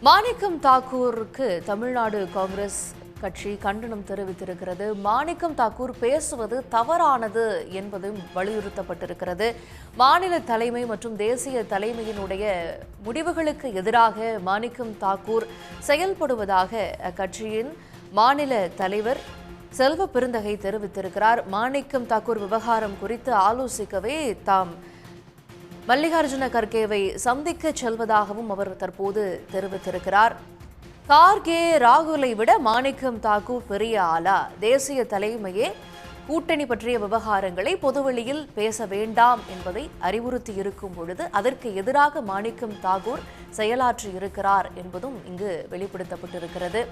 மாணிக்கம் தாக்கூருக்கு தமிழ்நாடு காங்கிரஸ் கட்சி கண்டனம் தெரிவித்திருக்கிறது. மாணிக்கம் தாக்கூர் பேசுவது தவறானது என்பதும் வலியுறுத்தப்பட்டிருக்கிறது. மாநில தலைமை மற்றும் தேசிய தலைமையினுடைய முடிவுகளுக்கு எதிராக மாணிக்கம் தாக்கூர் செயல்படுவதாக அக்கட்சியின் மாநில தலைவர் செல்வ பெருந்தகை தெரிவித்திருக்கிறார். மாணிக்கம் தாக்கூர் விவகாரம் குறித்து ஆலோசிக்கவே தாம் மல்லிகார்ஜுன கர்கேவை சந்திக்க செல்வதாகவும் அவர் தற்போது தெரிவித்திருக்கிறார். கார்கே ராகுலை விட மாணிக்கம் தாக்கூர் பெரிய ஆளா? தேசிய தலைமையே கூட்டணி பற்றிய விவகாரங்களை பொதுவெளியில் பேச வேண்டாம் என்பதை அறிவுறுத்தி இருக்கும் பொழுது அதற்கு எதிராக மாணிக்கம் தாக்கூர் செயலாற்றி இருக்கிறார் என்பதும் இங்கு வெளிப்படுத்தப்பட்டிருக்கிறது.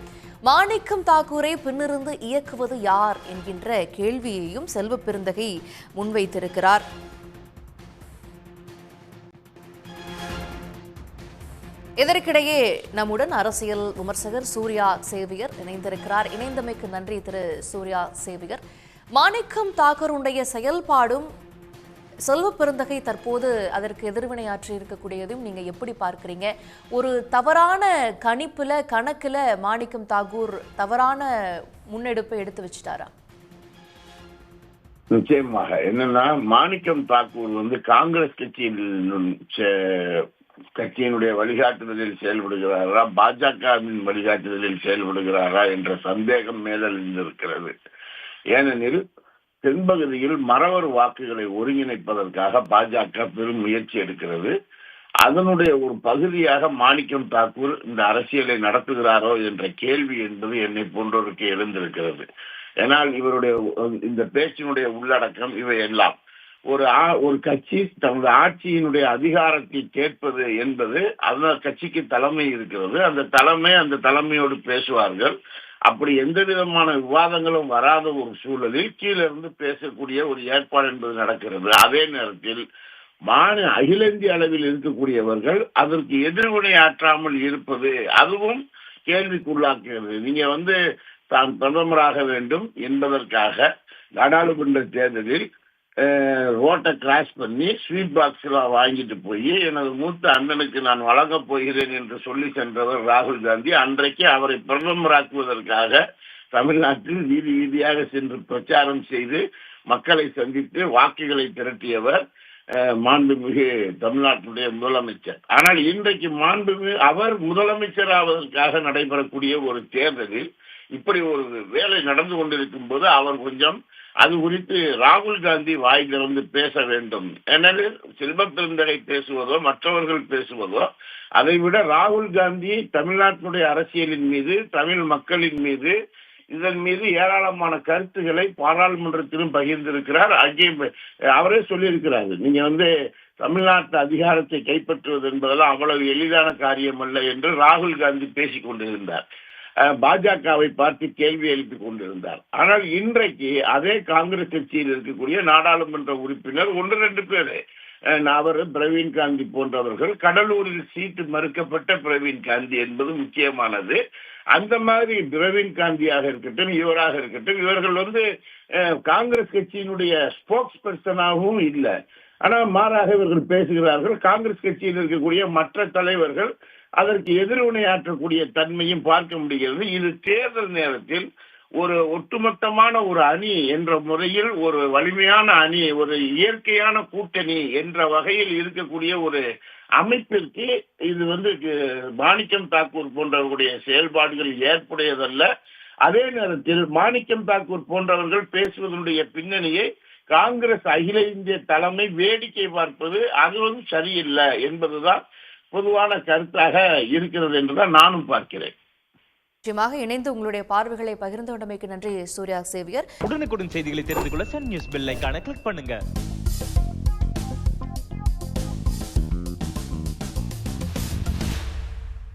மாணிக்கம் தாக்கூரை பின்னிருந்து இயக்குவது யார் என்கின்ற கேள்வியையும் செல்வ பெருந்தகை முன்வைத்திருக்கிறார். இதற்கிடையே நம்முடன் அரசியல் விமர்சகர் சூர்யா சேவியர் இணைந்திருக்கிறார். இணைந்தமைக்கு நன்றி திரு சூர்யா சேவியர். மாணிக்கம் தாக்கூருடைய செயல்பாடும் செல்வ பெருந்தகை தற்போது அதற்கு எதிர்வினையாற்றி இருக்கக்கூடியதையும் நீங்க எப்படி பார்க்கிறீங்க? ஒரு தவறான கணக்குல மாணிக்கம் தாக்கூர் தவறான முன்னெடுப்பை எடுத்து வச்சுட்டாரா? நிச்சயமாக. என்னன்னா, மாணிக்கம் தாக்கூர் காங்கிரஸ் கட்சியினுடைய வழிகாட்டுதலில் செயல்படுகிறாரா, பாஜகவின் வழிகாட்டுதலில் செயல்படுகிறாரா என்ற சந்தேகம் மேலெழுந்திருக்கிறது. ஏனெனில் தென்பகுதியில் மறவர் வாக்குகளை ஒருங்கிணைப்பதற்காக பாஜக பெரும் முயற்சி எடுக்கிறது. அதனுடைய ஒரு பகுதியாக மாணிக்கம் தாக்கூர் இந்த அரசியலை நடத்துகிறாரோ என்ற கேள்வி என்பது என்னை போன்றோருக்கு எழுந்திருக்கிறது. ஏனால் இவருடைய இந்த பேச்சினுடைய உள்ளடக்கம் இவை எல்லாம் ஒரு கட்சி தனது ஆட்சியினுடைய அதிகாரத்தை கேட்பது என்பது அந்த கட்சிக்கு தலைமை இருக்கிறது. அந்த தலைமையோடு பேசுவார்கள். அப்படி எந்த விதமான விவாதங்களும் வராத ஒரு சூழலில் கீழிருந்து பேசக்கூடிய ஒரு ஏற்பாடு என்பது நடக்கிறது. அதே நேரத்தில் அகில இந்திய அளவில் இருக்கக்கூடியவர்கள் அதற்கு எதிர்வினை ஆற்றாமல் இருப்பது அதுவும் கேள்விக்குள்ளாக்குகிறது. நீங்க தான் பிரதமராக வேண்டும் என்பதற்காக நாடாளுமன்ற தேர்தலில் ரோட்டை கிராஸ் பண்ணி ஸ்வீட் பாக்ஸ்ல வாங்கிட்டு போய் எனது மூத்த அண்ணனுக்கு நான் வழங்கப் போகிறேன் என்று சொல்லி சென்றவர் ராகுல் காந்தி. அன்றைக்கு அவரை பிரதமராக்குவதற்காக தமிழ்நாட்டில் வீதி வீதியாக சென்று பிரச்சாரம் செய்து மக்களை சந்தித்து வாக்குகளை திரட்டியவர் மாண்புமிகு தமிழ்நாட்டுடைய முதலமைச்சர். ஆனால் இன்றைக்கு அவர் முதலமைச்சர் ஆவதற்காக நடைபெறக்கூடிய ஒரு தேர்தலில் இப்படி ஒரு வேலை நடந்து கொண்டிருக்கும் போது அவர் அது குறித்து ராகுல் காந்தி வாய் திறந்து பேச வேண்டும். எனவே செல்வ பெருந்தகை பேசுவதோ மற்றவர்கள் பேசுவதோ அதைவிட ராகுல் காந்தி தமிழ்நாட்டினுடைய அரசியலின் மீது, தமிழ் மக்களின் மீது, இதன் மீது ஏராளமான கருத்துக்களை பாராளுமன்றத்திலும் பகிர்ந்திருக்கிறார். அவரே சொல்லியிருக்கிறார், நீங்க தமிழ்நாட்டு அதிகாரத்தை கைப்பற்றுவது என்பதெல்லாம் அவ்வளவு எளிதான காரியம் அல்ல என்று ராகுல் காந்தி பேசிக் கொண்டிருந்தார். பாஜகவை பார்த்து கேள்வி எழுப்பிக் கொண்டிருந்தார். ஆனால் இன்றைக்கு அதே காங்கிரஸ் கட்சியில் இருக்கக்கூடிய நாடாளுமன்ற உறுப்பினர் 1-2 பேர், அவர் பிரவீன் காந்தி போன்றவர்கள், கடலூரில் சீட்டு மறுக்கப்பட்ட பிரவீன் காந்தி என்பது முக்கியமானது. அந்த மாதிரி பிரவீன் காந்தியாக இருக்கட்டும், இவராக இருக்கட்டும், இவர்கள் காங்கிரஸ் கட்சியினுடைய ஸ்போக்ஸ் பர்சனாகவும் இல்லை. ஆனால் மாறாக இவர்கள் பேசுகிறார்கள். காங்கிரஸ் கட்சியில் இருக்கக்கூடிய மற்ற தலைவர்கள் அதற்கு எதிர்வினையாற்றக்கூடிய தன்மையும் பார்க்க முடிகிறது. இது தேர்தல் நேரத்தில் ஒரு ஒட்டுமொத்தமான ஒரு அணி என்ற முறையில் ஒரு வலிமையான அணி, ஒரு இயற்கையான கூட்டணி என்ற வகையில் இருக்கக்கூடிய ஒரு அமைப்பிற்கு இது மாணிக்கம் தாக்கூர் போன்றவர்களுடைய செயல்பாடுகள் ஏற்புடையதல்ல. அதே நேரத்தில் மாணிக்கம் தாக்கூர் போன்றவர்கள் பேசுவதனுடைய பின்னணியை காங்கிரஸ் அகில இந்திய தலைமை வேடிக்கை பார்ப்பது அது சரியில்லை என்பதுதான் பொதுவான கருத்தாக இருக்கிறது என்றுதான் நானும் பார்க்கிறேன். நிச்சயமாக இணைந்து உங்களுடைய பார்வைகளை பகிர்ந்து கொண்டமைக்கு நன்றி சூர்யா சேவியர். உடனுக்குடன் செய்திகளை தெரிந்து கொள்ள சன் நியூஸ் பெல் ஐகானை கிளிக் பண்ணுங்க.